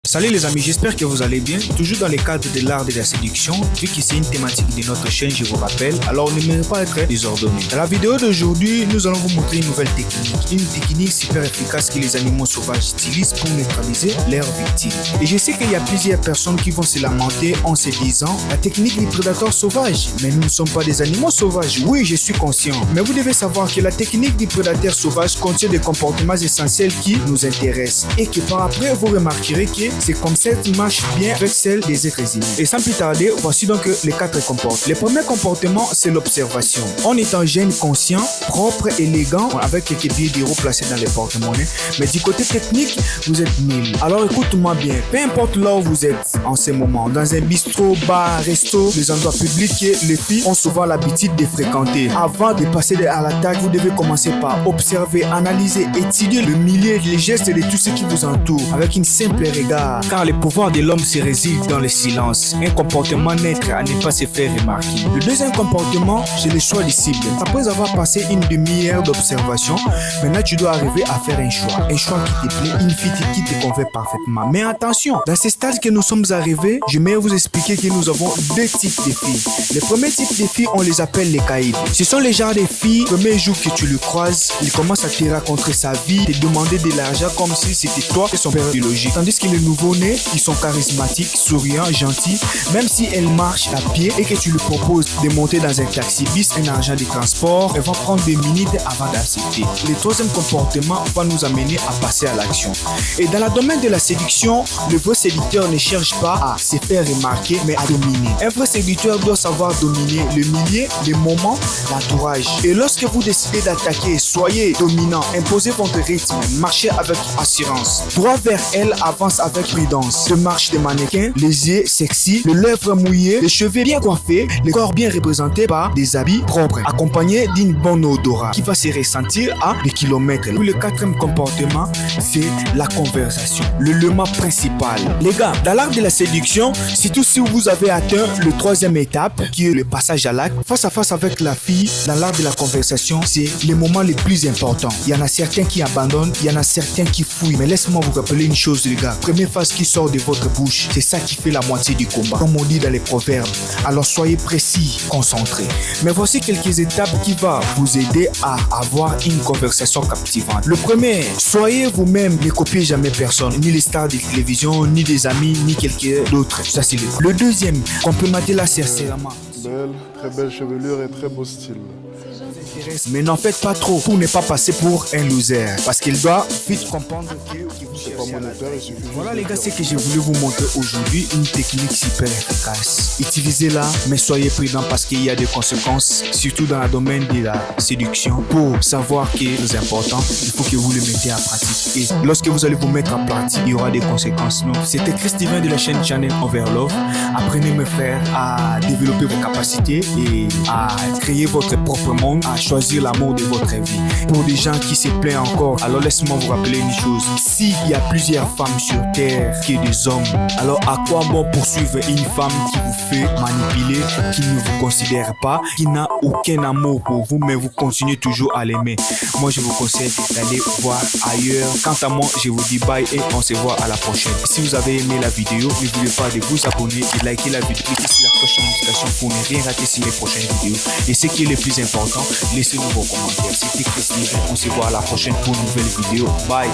Salut les amis, j'espère que vous allez bien. Toujours dans le cadre de l'art de la séduction, vu que c'est une thématique de notre chaîne, je vous rappelle, alors ne n'aimerez pas être désordonné. Dans la vidéo d'aujourd'hui, nous allons vous montrer une nouvelle technique. Une technique super efficace que les animaux sauvages utilisent pour neutraliser leurs victimes. Et je sais qu'il y a plusieurs personnes qui vont se lamenter en se disant la technique des prédateurs sauvages. Mais nous ne sommes pas des animaux sauvages. Oui, je suis conscient. Mais vous devez savoir que la technique des prédateurs sauvages contient des comportements essentiels qui nous intéressent. Et que par après, vous remarquerez que c'est comme ça qui marche bien avec celle des êtres humains. Et sans plus tarder, voici donc les 4 comportements. Le premier comportement, c'est l'observation. On est un jeune conscient, propre, élégant, avec quelques billets d'euros placés dans les porte-monnaies. Mais du côté technique, vous êtes nul. Alors écoute-moi bien. Peu importe là où vous êtes en ce moment, dans un bistrot, bar, resto, les endroits publics que les filles ont souvent l'habitude de fréquenter. Avant de passer à l'attaque, vous devez commencer par observer, analyser, étudier le milieu, les gestes de tout ce qui vous entoure avec une simple regard. Car le pouvoir de l'homme se réside dans le silence, un comportement neutre à ne pas se faire remarquer. Le deuxième comportement, c'est le choix des cibles. Après avoir passé une demi-heure d'observation, maintenant tu dois arriver à faire un choix qui te plaît, une fille qui te convient parfaitement. Mais attention, dans ce stade que nous sommes arrivés, je vais vous expliquer que nous avons 2 types de filles. Le premier type de filles, on les appelle les caïds. Ce sont les genres de filles, le premier jour que tu le croises, il commence à te raconter sa vie, te demander de l'argent comme si c'était toi et son père biologique. Tandis que les nouveau-nés, ils sont charismatiques, souriants, gentils, même si elles marchent à pied et que tu lui proposes de monter dans un taxi bis, un argent de transport, elles vont prendre 2 minutes avant d'accepter. Le troisième comportement va nous amener à passer à l'action. Et dans le domaine de la séduction, le vrai séducteur ne cherche pas à se faire remarquer, mais à dominer. Un vrai séducteur doit savoir dominer le milieu, le moment, l'entourage. Et lorsque vous décidez d'attaquer, soyez dominant, imposez votre rythme, marchez avec assurance. Droit vers elle, avance avec prudence. De marche de mannequin, les yeux sexy, les lèvres mouillées, les cheveux bien coiffés, le corps bien représenté par des habits propres, accompagnés d'une bonne odorat qui va se ressentir à des kilomètres. Puis le 4e comportement, c'est la conversation, le lema principal. Les gars, dans l'art de la séduction, surtout si vous avez atteint le 3e étape, qui est le passage à l'acte, face à face avec la fille, dans l'art de la conversation, c'est le moment le plus important. Il y en a certains qui abandonnent, il y en a certains qui fouillent. Mais laisse-moi vous rappeler une chose, les gars. Première phase qui sort de votre bouche, c'est ça qui fait la moitié du combat, comme on dit dans les proverbes. Alors soyez précis, concentrés. Mais voici quelques étapes qui vont vous aider à avoir une conversation captivante. Le premier, soyez vous-même, ne copiez jamais personne, ni les stars de télévision, ni des amis, ni quelqu'un d'autre. Ça c'est le deuxième, complimentez-la sincèrement. Belle, très belle chevelure et très beau style. Mais n'en faites pas trop pour ne pas passer pour un loser, parce qu'il doit vite comprendre que vous C'est pas monétaire, il suffit. Voilà les gars, c'est que j'ai voulu vous montrer aujourd'hui, une technique super efficace. Utilisez-la, mais soyez prudents parce qu'il y a des conséquences, surtout dans le domaine de la séduction. Pour savoir que c'est important, il faut que vous le mettez en pratique. Et lorsque vous allez vous mettre en pratique, il y aura des conséquences. Donc, c'était Christian de la chaîne Channel Overlove. Apprenez mes frères à développer vos capacités et à créer votre propre monde, à choisir l'amour de votre vie. Pour des gens qui se plaignent encore, alors laisse-moi vous rappeler une chose. S'il y a plusieurs femmes sur terre que des hommes, alors à quoi bon poursuivre une femme qui vous fait manipuler, qui ne vous considère pas, qui n'a aucun amour pour vous, mais vous continuez toujours à l'aimer? Moi, je vous conseille d'aller voir ailleurs. Quant à moi, je vous dis bye et on se voit à la prochaine. Si vous avez aimé la vidéo, n'oubliez pas de vous abonner, de liker la vidéo, cliquez sur la cloche de notification pour ne rien rater sur les prochaines vidéos. Et ce qui est le plus important, laissez-nous vos commentaires. C'était Christian, on se voit à la prochaine pour une nouvelle vidéo. Bye.